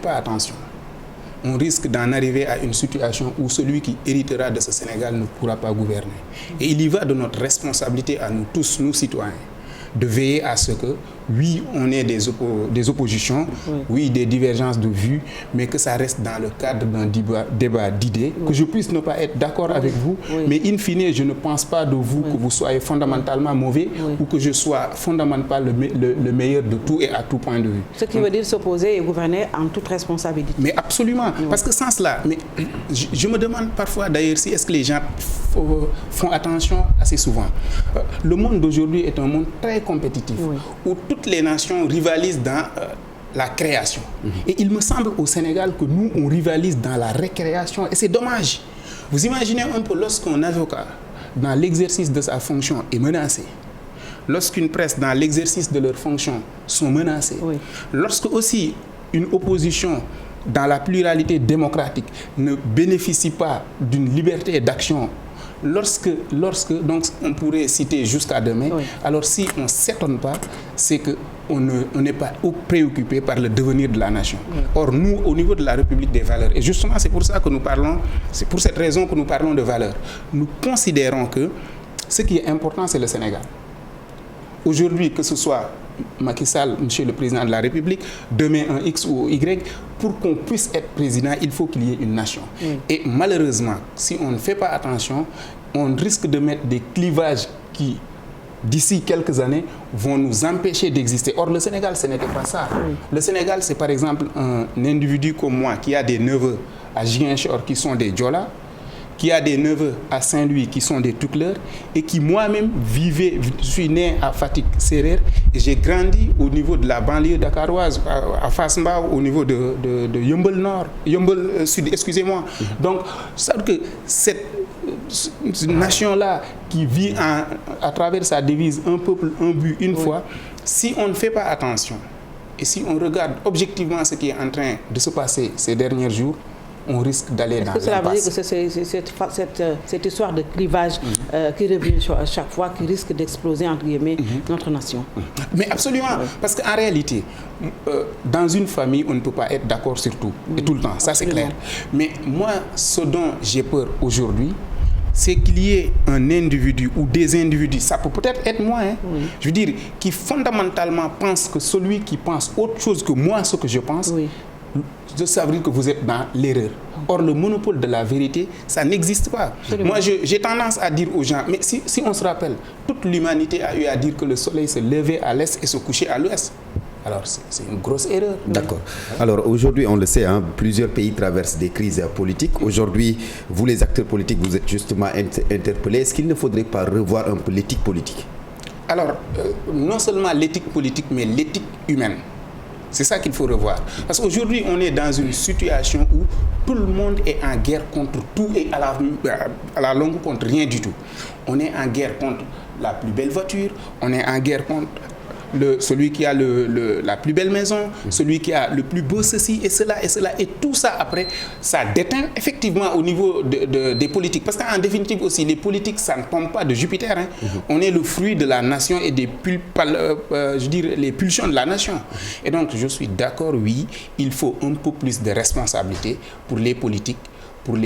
Pas attention, on risque d'en arriver à une situation où celui qui héritera de ce Sénégal ne pourra pas gouverner. Et il y va de notre responsabilité à nous tous, nous citoyens, de veiller à ce que, oui, on ait des oppositions, oui, des divergences de vues, mais que ça reste dans le cadre d'un débat d'idées, que je puisse ne pas être d'accord avec vous, mais in fine, je ne pense pas de vous que vous soyez fondamentalement mauvais ou que je sois fondamentalement le meilleur de tout et à tout point de vue. Ce qui veut dire s'opposer et gouverner en toute responsabilité. Mais absolument, parce que sans cela, mais je me demande parfois d'ailleurs si est-ce que les gens font attention assez souvent. Le monde d'aujourd'hui est un monde très compétitif, où toutes les nations rivalisent dans la création. Et il me semble au Sénégal que nous, on rivalise dans la récréation. Et c'est dommage. Vous imaginez un peu lorsqu'un avocat, dans l'exercice de sa fonction, est menacé. Lorsqu'une presse, dans l'exercice de leurs fonctions, sont menacées. Lorsque aussi une opposition, dans la pluralité démocratique, ne bénéficie pas d'une liberté d'action. Lorsque donc on pourrait citer jusqu'à demain, alors si on ne s'étonne pas, c'est qu'on n'est pas préoccupé par le devenir de la nation. Or, nous, au niveau de la République des valeurs, et justement c'est pour ça que nous parlons, c'est pour cette raison que nous parlons de valeurs, nous considérons que ce qui est important, c'est le Sénégal. Aujourd'hui, que ce soit Macky Sall, monsieur le président de la République, demain un X ou Y, pour qu'on puisse être président, il faut qu'il y ait une nation. Et malheureusement, si on ne fait pas attention, on risque de mettre des clivages qui, d'ici quelques années, vont nous empêcher d'exister. Or, le Sénégal, ce n'était pas ça. Le Sénégal, c'est par exemple un individu comme moi qui a des neveux à Ziguinchor qui sont des Diola, qui a des neveux à Saint-Louis qui sont des Toukleurs et qui moi-même je suis né à Fatick Serer et j'ai grandi au niveau de la banlieue dakaroise, à Fass Mbao, au niveau de Yeumbeul Nord, Yeumbeul Sud, excusez-moi. Donc, ça veut dire que cette nation-là qui vit à travers sa devise un peuple, un but, une foi, si on ne fait pas attention et si on regarde objectivement ce qui est en train de se passer ces derniers jours, on risque d'aller dans l'impasse. Est-ce que cela veut dire que c'est cette histoire de clivage qui revient à chaque fois, qui risque d'exploser, entre guillemets, notre nation? Mais absolument, parce qu'en réalité, dans une famille, on ne peut pas être d'accord sur tout, et tout le temps, ça c'est clair. Mais moi, ce dont j'ai peur aujourd'hui, c'est qu'il y ait un individu ou des individus, ça peut peut-être être moi, je veux dire, qui fondamentalement pense que celui qui pense autre chose que moi, ce que je pense, ça veut dire que vous êtes dans l'erreur. Or, le monopole de la vérité, ça n'existe pas. Absolument. Moi, j'ai tendance à dire aux gens, mais si on se rappelle, toute l'humanité a eu à dire que le soleil se levait à l'est et se couchait à l'ouest. Alors, c'est une grosse erreur. D'accord. Alors, aujourd'hui, on le sait, plusieurs pays traversent des crises politiques. Aujourd'hui, vous, les acteurs politiques, vous êtes justement interpellés. Est-ce qu'il ne faudrait pas revoir un peu l'éthique politique? Alors, non seulement l'éthique politique, mais l'éthique humaine. C'est ça qu'il faut revoir. Parce qu'aujourd'hui, on est dans une situation où tout le monde est en guerre contre tout et à la longue contre rien du tout. On est en guerre contre la plus belle voiture, on est en guerre contre celui qui a la plus belle maison, celui qui a le plus beau ceci et cela. Et tout ça, après, ça déteint effectivement au niveau des politiques. Parce qu'en définitive aussi, les politiques, ça ne tombe pas de Jupiter. On est le fruit de la nation et les pulsions de la nation. Et donc, je suis d'accord, oui, il faut un peu plus de responsabilité pour les politiques, pour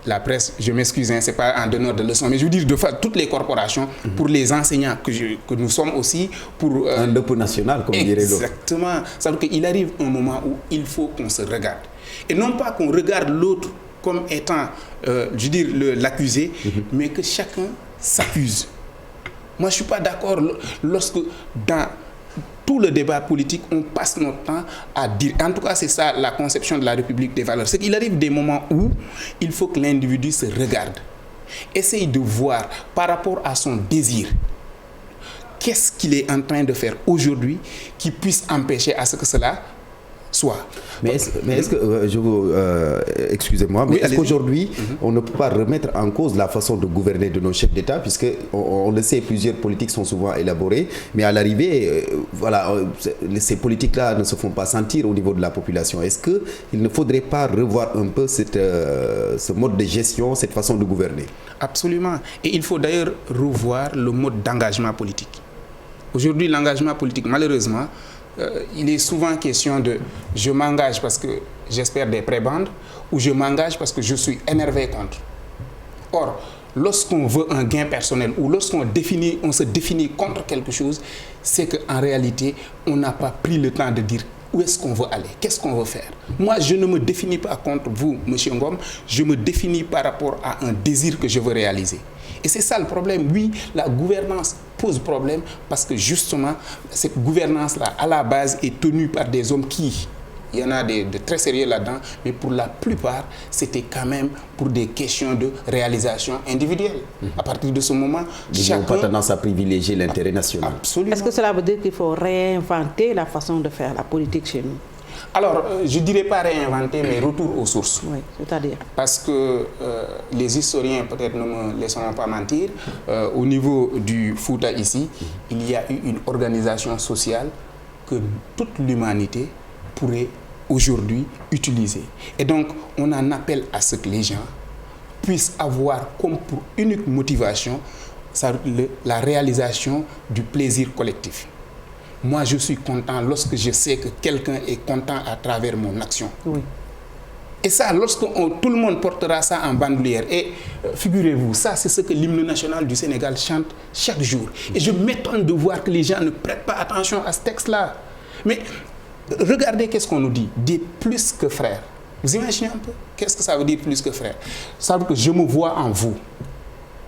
la presse, je m'excuse, ce n'est pas en donneur de leçons, mais je veux dire de fait, toutes les corporations, pour les enseignants que nous sommes aussi, pour... un dépôt national, comme dirait l'autre. Exactement. Ça veut dire qu'il arrive un moment où il faut qu'on se regarde. Et non pas qu'on regarde l'autre comme étant, l'accusé, mais que chacun s'accuse. Moi, je ne suis pas d'accord lorsque dans tout le débat politique, on passe notre temps à dire, en tout cas c'est ça la conception de la République des valeurs, c'est qu'il arrive des moments où il faut que l'individu se regarde, essaye de voir par rapport à son désir, qu'est-ce qu'il est en train de faire aujourd'hui qui puisse empêcher à ce que cela soit. Mais est-ce que, excusez-moi, mais est-ce qu'aujourd'hui, on ne peut pas remettre en cause la façon de gouverner de nos chefs d'État, puisque on le sait, plusieurs politiques sont souvent élaborées, mais à l'arrivée, ces politiques-là ne se font pas sentir au niveau de la population. Est-ce qu'il ne faudrait pas revoir un peu ce mode de gestion, cette façon de gouverner? Absolument. Et il faut d'ailleurs revoir le mode d'engagement politique. Aujourd'hui, l'engagement politique, malheureusement, il est souvent question de je m'engage parce que j'espère des prébendes ou je m'engage parce que je suis énervé contre. Or, lorsqu'on veut un gain personnel ou lorsqu'on se définit contre quelque chose, c'est qu'en réalité, on n'a pas pris le temps de dire où est-ce qu'on veut aller, qu'est-ce qu'on veut faire. Moi, je ne me définis pas contre vous, M. Ngom, je me définis par rapport à un désir que je veux réaliser. Et c'est ça le problème. Oui, la gouvernance pose problème parce que justement, cette gouvernance-là, à la base, est tenue par des hommes qui... Il y en a de très sérieux là-dedans, mais pour la plupart, c'était quand même pour des questions de réalisation individuelle. À partir de ce moment, ils n'ont pas tendance à privilégier l'intérêt national. Absolument. Est-ce que cela veut dire qu'il faut réinventer la façon de faire la politique chez nous? Alors, je ne dirais pas réinventer, mais retour aux sources. Oui, c'est-à-dire? Parce que les historiens, peut-être, ne me laisseront pas mentir, au niveau du Fouta ici, il y a eu une organisation sociale que toute l'humanité pourrait aujourd'hui utiliser. Et donc, on en appelle à ce que les gens puissent avoir comme pour unique motivation la réalisation du plaisir collectif. Moi, je suis content lorsque je sais que quelqu'un est content à travers mon action. Oui. Et ça, lorsque tout le monde portera ça en bandoulière, et figurez-vous, ça c'est ce que l'hymne national du Sénégal chante chaque jour. Et je m'étonne de voir que les gens ne prêtent pas attention à ce texte-là. Mais regardez qu'est-ce qu'on nous dit, des plus que frères. Vous imaginez un peu? Qu'est-ce que ça veut dire plus que frères? Ça veut dire que je me vois en vous.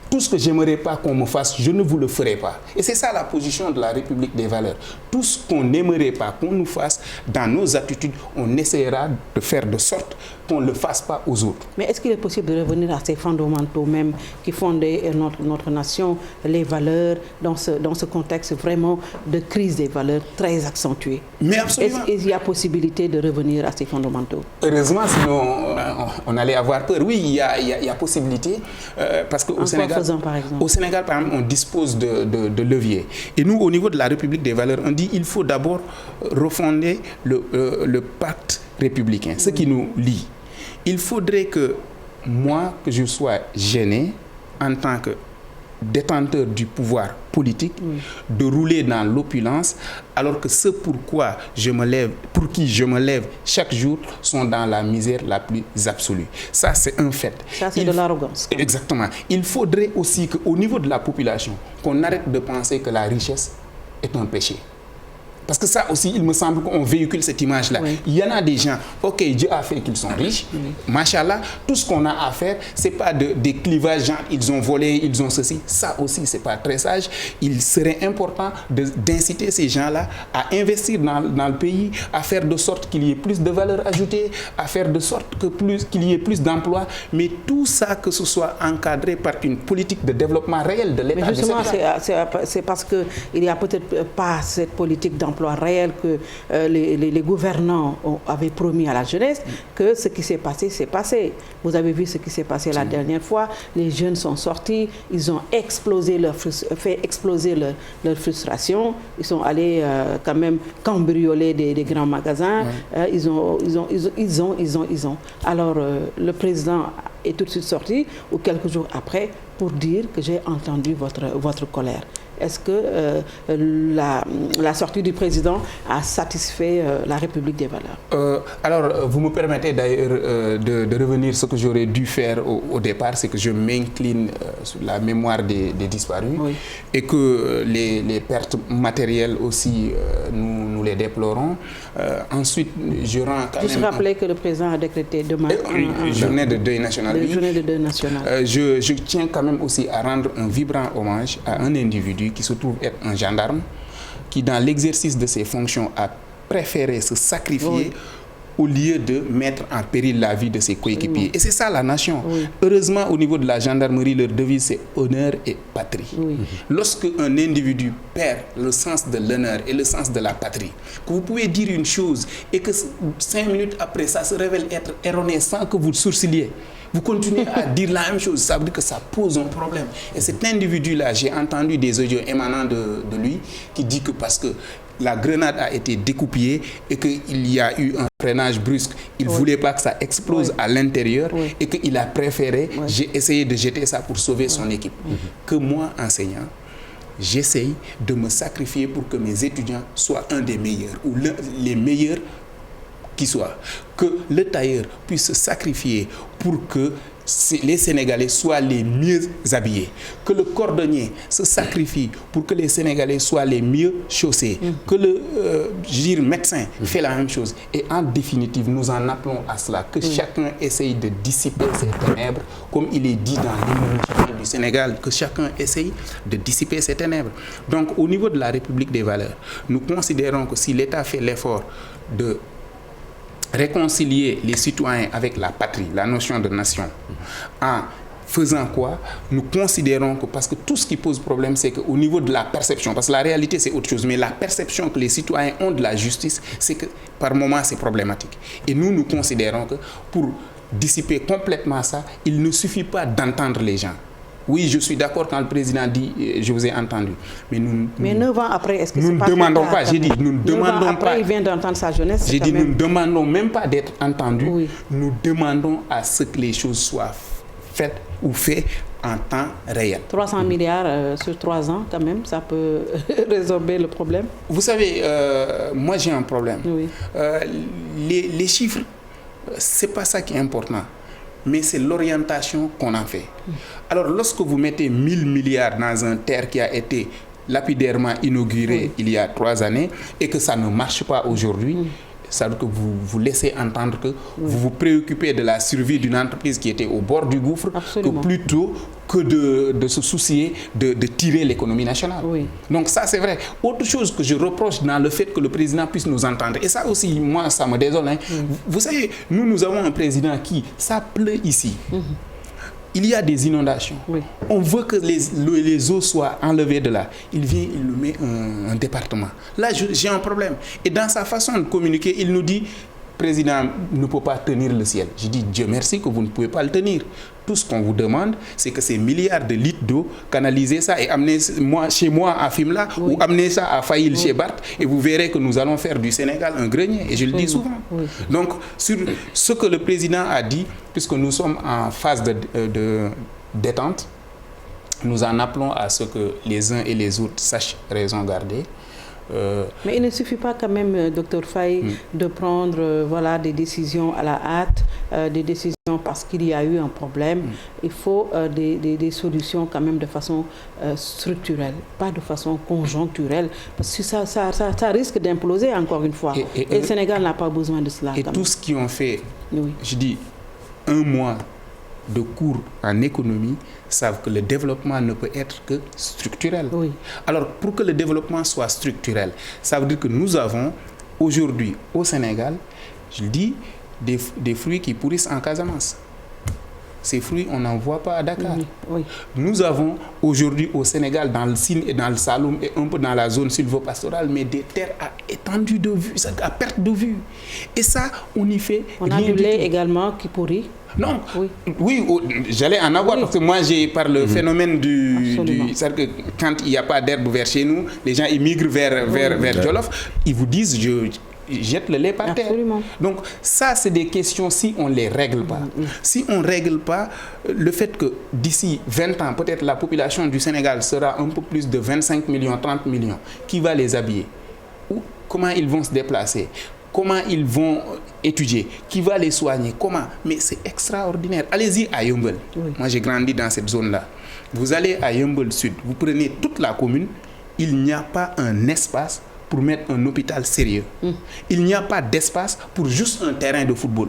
Tout ce que j'aimerais pas qu'on me fasse, je ne vous le ferai pas. Et c'est ça la position de la République des valeurs. Tout ce qu'on n'aimerait pas qu'on nous fasse, dans nos attitudes, on essaiera de faire de sorte qu'on ne le fasse pas aux autres. Mais est-ce qu'il est possible de revenir à ces fondamentaux même qui fondaient notre nation, les valeurs, dans ce contexte vraiment de crise des valeurs très accentuée? Mais absolument. Est-ce qu'il y a possibilité de revenir à ces fondamentaux? Heureusement, sinon on allait avoir peur. Oui, il y a possibilité, parce qu'au Sénégal, par exemple, par exemple, on dispose de leviers. Et nous, au niveau de la République des valeurs, on dit qu'il faut d'abord refonder le pacte républicain, ce qui nous lie. Il faudrait que moi, que je sois gêné en tant que détenteur du pouvoir politique, de rouler dans l'opulence, alors que ceux pour qui je me lève chaque jour sont dans la misère la plus absolue. Ça, c'est un fait. Ça, c'est de l'arrogance. Exactement. Il faudrait aussi qu'au niveau de la population, qu'on arrête de penser que la richesse est un péché. Parce que ça aussi, il me semble qu'on véhicule cette image-là. Oui. Il y en a des gens, ok, Dieu a fait qu'ils sont riches, machallah, tout ce qu'on a à faire, c'est pas des clivages, genre ils ont volé, ils ont ceci. Ça aussi, c'est pas très sage. Il serait important d'inciter ces gens-là à investir dans le pays, à faire de sorte qu'il y ait plus de valeur ajoutée, à faire de sorte qu'il y ait plus d'emplois, mais tout ça, que ce soit encadré par une politique de développement réel de l'État. Mais justement, c'est parce qu'il n'y a peut-être pas cette politique d'emploi réel que les gouvernants avaient promis à la jeunesse, que ce qui s'est passé, s'est passé. Vous avez vu ce qui s'est passé la dernière fois. Les jeunes sont sortis, ils ont fait exploser leur frustration. Ils sont allés quand même cambrioler des grands magasins. Ils ont. Alors, le président est tout de suite sorti, ou quelques jours après, pour dire que j'ai entendu votre colère. Est-ce que la sortie du président a satisfait la République des valeurs? Alors, vous me permettez d'ailleurs de revenir sur ce que j'aurais dû faire au départ, c'est que je m'incline sur la mémoire des disparus, et que les pertes matérielles aussi, nous les déplorons. Ensuite, je rends quand même... Juste rappeler que le président a décrété demain une journée de deuil national. Journée de deuil national. Je tiens quand même aussi à rendre un vibrant hommage à un individu qui se trouve être un gendarme, qui dans l'exercice de ses fonctions a préféré se sacrifier au lieu de mettre en péril la vie de ses coéquipiers. Et c'est ça la nation. Heureusement, au niveau de la gendarmerie, leur devise c'est honneur et patrie. Lorsque un individu perd le sens de l'honneur et le sens de la patrie, que vous pouvez dire une chose et que 5 minutes après ça se révèle être erroné sans que vous sourciliez, vous continuez à dire la même chose, ça veut dire que ça pose un problème. Et cet individu-là, j'ai entendu des audios émanant de lui qui dit que parce que la grenade a été découpillée et qu'il y a eu un freinage brusque, il ne voulait pas que ça explose à l'intérieur et qu'il a préféré j'ai essayé de jeter ça pour sauver son équipe. Que moi, enseignant, j'essaye de me sacrifier pour que mes étudiants soient un des meilleurs ou les meilleurs qui soient. Que le tailleur puisse se sacrifier pour que les Sénégalais soient les mieux habillés. Que le cordonnier se sacrifie pour que les Sénégalais soient les mieux chaussés. Que le médecin fait la même chose. Et en définitive, nous en appelons à cela. Que chacun essaye de dissiper ces ténèbres, comme il est dit dans l'hymne du Sénégal, que chacun essaye de dissiper ces ténèbres. Donc, au niveau de la République des valeurs, nous considérons que si l'État fait l'effort de réconcilier les citoyens avec la patrie, la notion de nation, en faisant quoi? Nous considérons que, parce que tout ce qui pose problème, c'est qu'au niveau de la perception, parce que la réalité c'est autre chose, mais la perception que les citoyens ont de la justice, c'est que par moments c'est problématique. Et nous considérons que pour dissiper complètement ça, il ne suffit pas d'entendre les gens. Oui, je suis d'accord quand le président dit je vous ai entendu. Mais 9 ans après, est-ce que nous ne demandons pas, j'ai dit, nous ne demandons après, pas. Il vient d'entendre sa jeunesse. J'ai dit, nous ne demandons même pas d'être entendus. Oui. Nous demandons à ce que les choses soient faites ou faites en temps réel. 300 milliards sur 3 ans, quand même, ça peut résorber le problème. Vous savez, moi j'ai un problème. Oui. Les chiffres, c'est pas ça qui est important. Mais c'est l'orientation qu'on en fait. Alors, lorsque vous mettez 1000 milliards dans un terre qui a été lapidairement inauguré il y a 3 années et que ça ne marche pas aujourd'hui, ça veut dire que vous laissez entendre que vous vous préoccupez de la survie d'une entreprise qui était au bord du gouffre, que plutôt que de se soucier de tirer l'économie nationale. Oui. Donc ça, c'est vrai. Autre chose que je reproche dans le fait que le président puisse nous entendre, et ça aussi, moi, ça me désole. Hein. Vous savez, nous avons un président qui, ça pleut ici. Il y a des inondations. Oui. On veut que les eaux soient enlevées de là. Il vient, il nous met un département. Là, j'ai un problème. Et dans sa façon de communiquer, il nous dit, président ne peut pas tenir le ciel. Je dis, Dieu merci que vous ne pouvez pas le tenir. Tout ce qu'on vous demande, c'est que ces milliards de litres d'eau, canaliser ça et amener chez moi à Fimela ou amener ça à Faïl chez Barth, et vous verrez que nous allons faire du Sénégal un grenier. Et je le dis souvent. Donc, sur ce que le président a dit, puisque nous sommes en phase de détente, nous en appelons à ce que les uns et les autres sachent raison garder. Mais il ne suffit pas quand même, Dr Faye, de prendre des décisions à la hâte, des décisions parce qu'il y a eu un problème. Il faut des solutions quand même de façon structurelle, pas de façon conjoncturelle, parce que ça risque d'imploser encore une fois. Et le Sénégal n'a pas besoin de cela. Et tous ceux qui ont fait, je dis, 1 mois de cours en économie savent que le développement ne peut être que structurel. Oui. Alors, pour que le développement soit structurel, ça veut dire que nous avons aujourd'hui au Sénégal, je le dis, des fruits qui pourrissent en Casamance. Ces fruits, on n'en voit pas à Dakar. Oui. Nous avons aujourd'hui au Sénégal, dans le Sine et dans le Saloum et un peu dans la zone sylvopastorale, mais des terres à étendue de vue, à perte de vue. Et ça, on y fait. On a du lait également qui pourrit. Non, oui, j'allais en avoir parce que moi j'ai par le phénomène c'est-à-dire que quand il n'y a pas d'herbe vers chez nous, les gens ils migrent vers Jolof, ils vous disent je jette le lait par terre. Donc ça c'est des questions si on ne les règle pas. Si on ne règle pas le fait que d'ici 20 ans, peut-être la population du Sénégal sera un peu plus de 25 millions, 30 millions, qui va les habiller? Comment ils vont se déplacer? Comment ils vont étudier? Qui va les soigner? Comment? Mais c'est extraordinaire. Allez-y à Yeumbeul. Moi, j'ai grandi dans cette zone-là. Vous allez à Yeumbeul Sud, vous prenez toute la commune, il n'y a pas un espace pour mettre un hôpital sérieux. Il n'y a pas d'espace pour juste un terrain de football.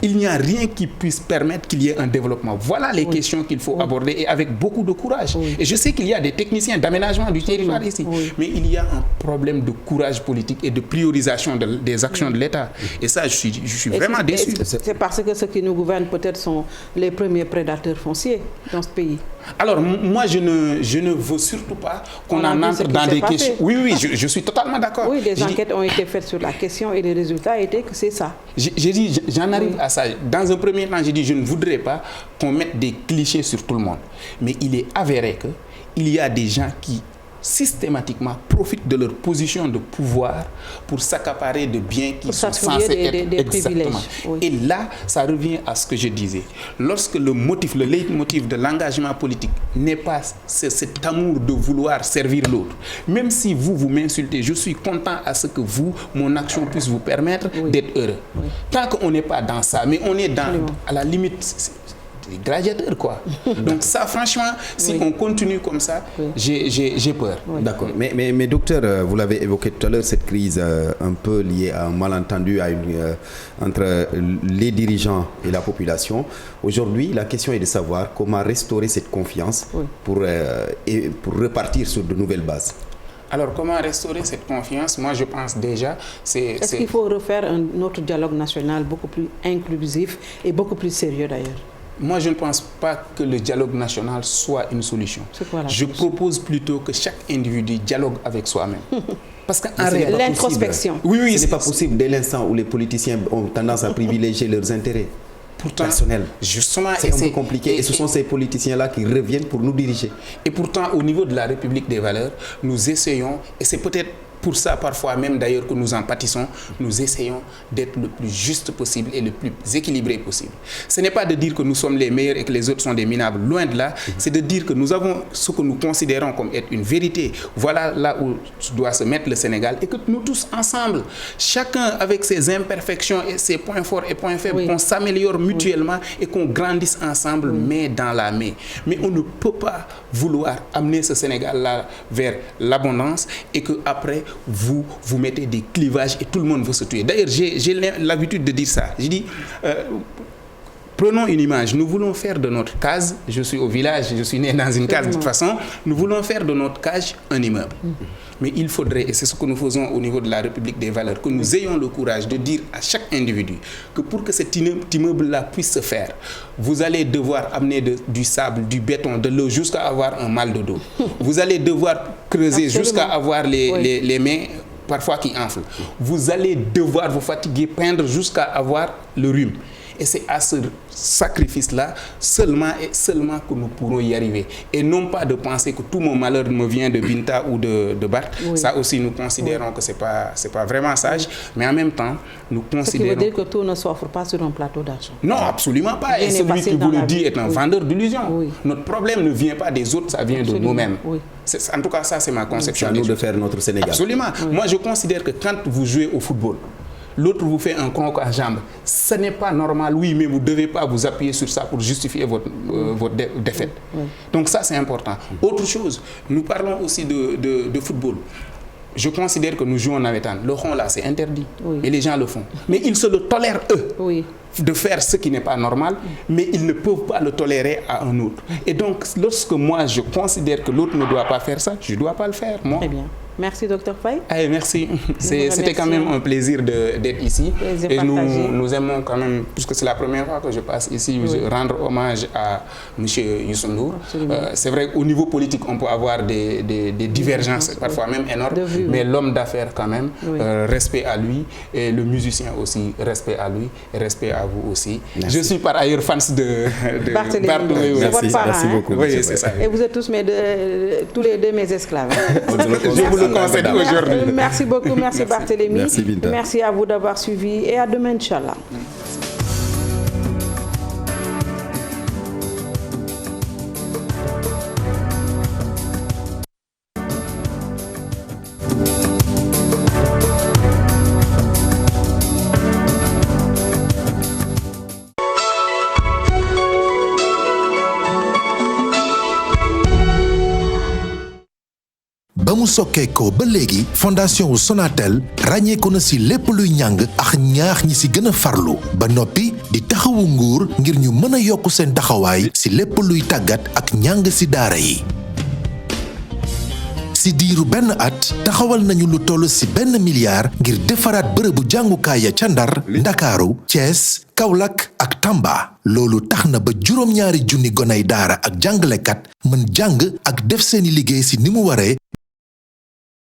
Il n'y a rien qui puisse permettre qu'il y ait un développement. Voilà les questions qu'il faut aborder et avec beaucoup de courage. Et je sais qu'il y a des techniciens d'aménagement du territoire ici, mais il y a un problème de courage politique et de priorisation des actions de l'État. Et ça, je suis vraiment déçu. C'est parce que ceux qui nous gouvernent peut-être sont les premiers prédateurs fonciers dans ce pays. Alors, moi, je ne veux surtout pas qu'on en entre dans des questions. Oui, je suis totalement d'accord. Oui, des enquêtes ont été faites sur la question et les résultats étaient que c'est ça. J'ai dit, j'en arrive à ça. Dans un premier temps, j'ai dit, je ne voudrais pas qu'on mette des clichés sur tout le monde. Mais il est avéré qu'il y a des gens qui systématiquement profitent de leur position de pouvoir pour s'accaparer de biens qui sont censés être des exactement. Oui. Et là, ça revient à ce que je disais. Lorsque le leitmotiv de l'engagement politique n'est pas cet amour de vouloir servir l'autre, même si vous m'insultez, je suis content à ce que mon action puisse vous permettre d'être heureux. Oui. Tant qu'on n'est pas dans ça, mais on est à la limite des gladiateurs, quoi. Donc ça, franchement, si on continue comme ça, j'ai peur. Oui. D'accord. Mais docteur, vous l'avez évoqué tout à l'heure, cette crise un peu liée à un malentendu entre les dirigeants et la population. Aujourd'hui, la question est de savoir comment restaurer cette confiance pour repartir sur de nouvelles bases. Alors, comment restaurer cette confiance? Moi, je pense déjà... Est-ce qu'il faut refaire un autre dialogue national beaucoup plus inclusif et beaucoup plus sérieux d'ailleurs? Moi, je ne pense pas que le dialogue national soit une solution. Je propose plutôt que chaque individu dialogue avec soi-même. Parce qu'en réalité... L'introspection. Oui, ce n'est pas possible dès l'instant où les politiciens ont tendance à privilégier leurs intérêts personnels. Justement, c'est un peu compliqué. Et ce sont ces politiciens-là qui reviennent pour nous diriger. Et pourtant, au niveau de la République des valeurs, nous essayons, et c'est peut-être pour ça, parfois même d'ailleurs que nous en pâtissons, nous essayons d'être le plus juste possible et le plus équilibré possible. Ce n'est pas de dire que nous sommes les meilleurs et que les autres sont des minables, loin de là. C'est de dire que nous avons ce que nous considérons comme être une vérité. Voilà là où doit se mettre le Sénégal et que nous tous ensemble, chacun avec ses imperfections et ses points forts et points faibles, qu'on s'améliore mutuellement et qu'on grandisse ensemble, main dans la main. Mais on ne peut pas vouloir amener ce Sénégal-là vers l'abondance et qu'après, vous mettez des clivages et tout le monde veut se tuer. D'ailleurs, j'ai l'habitude de dire ça. Je dis, prenons une image. Nous voulons faire de notre case, je suis au village, je suis né dans une case de toute façon, nous voulons faire de notre case un immeuble. Mais il faudrait, et c'est ce que nous faisons au niveau de la République des valeurs, que nous ayons le courage de dire à chaque individu que pour que cet immeuble-là puisse se faire, vous allez devoir amener du sable, du béton, de l'eau jusqu'à avoir un mal de dos. Vous allez devoir creuser jusqu'à avoir les mains parfois qui enflent. Vous allez devoir vous fatiguer, peindre jusqu'à avoir le rhume. Et c'est à ce sacrifice-là seulement que nous pourrons y arriver. Et non pas de penser que tout mon malheur me vient de Binta ou de Barth. Ça aussi, nous considérons que c'est pas vraiment sage. Mais en même temps, nous considérons... Ce qui veut dire que tout ne s'offre pas sur un plateau d'argent. Non, absolument pas. Et celui qui vous le dit est un vendeur d'illusions. Notre problème ne vient pas des autres, ça vient de nous-mêmes. En tout cas, ça, c'est ma conception. C'est à nous de faire notre Sénégal. Absolument. Moi, je considère que quand vous jouez au football, l'autre vous fait un croc à jambe. Ce n'est pas normal, oui, mais vous ne devez pas vous appuyer sur ça pour justifier votre défaite. Donc ça, c'est important. Autre chose, nous parlons aussi de football. Je considère que nous jouons en navétane. Le rond là, c'est interdit. Et les gens le font. Mais ils se le tolèrent, eux, de faire ce qui n'est pas normal, mais ils ne peuvent pas le tolérer à un autre. Et donc, lorsque moi, je considère que l'autre ne doit pas faire ça, je ne dois pas le faire, moi. Très bien. Merci, Dr Faye. Allez, merci. C'était quand même un plaisir d'être ici. Et nous aimons quand même, puisque c'est la première fois que je passe ici, rendre hommage à M. Youssou N'Dour. C'est vrai qu'au niveau politique, on peut avoir des divergences, parfois même énormes, mais l'homme d'affaires quand même, respect à lui, et le musicien aussi, respect à lui, et respect à vous aussi. Merci. Je suis par ailleurs fan de Barthélémy. Merci beaucoup. Oui, c'est ça. Et vous êtes tous les deux mes esclaves. Merci beaucoup, merci Barthélémy. Merci Binta. Merci à vous d'avoir suivi et à demain, Inch'Allah. ba mu sokkeekoo ba léegi fondation wu Sonatel ràññeeku na ci lépp luy njàng ak ñaax ñi ci gën a farlu ba noppi di taxawu nguur ngir ñu mën a yokk seen taxawaay ci lépp luy tàggat ak njàng ci daara yi. ci diiru benn at taxawal nañu lu toll ci 1 milliard ngir defaraat bërëbu jàngukaay ya ca Ndar, Ndakaaru, Thiès, Kaolack ak Tamba. loolu tax na ba juróom-ñaari junni gonay daara ak jàngalekat mën jàng ak def seeni liggéey ci ni mu waree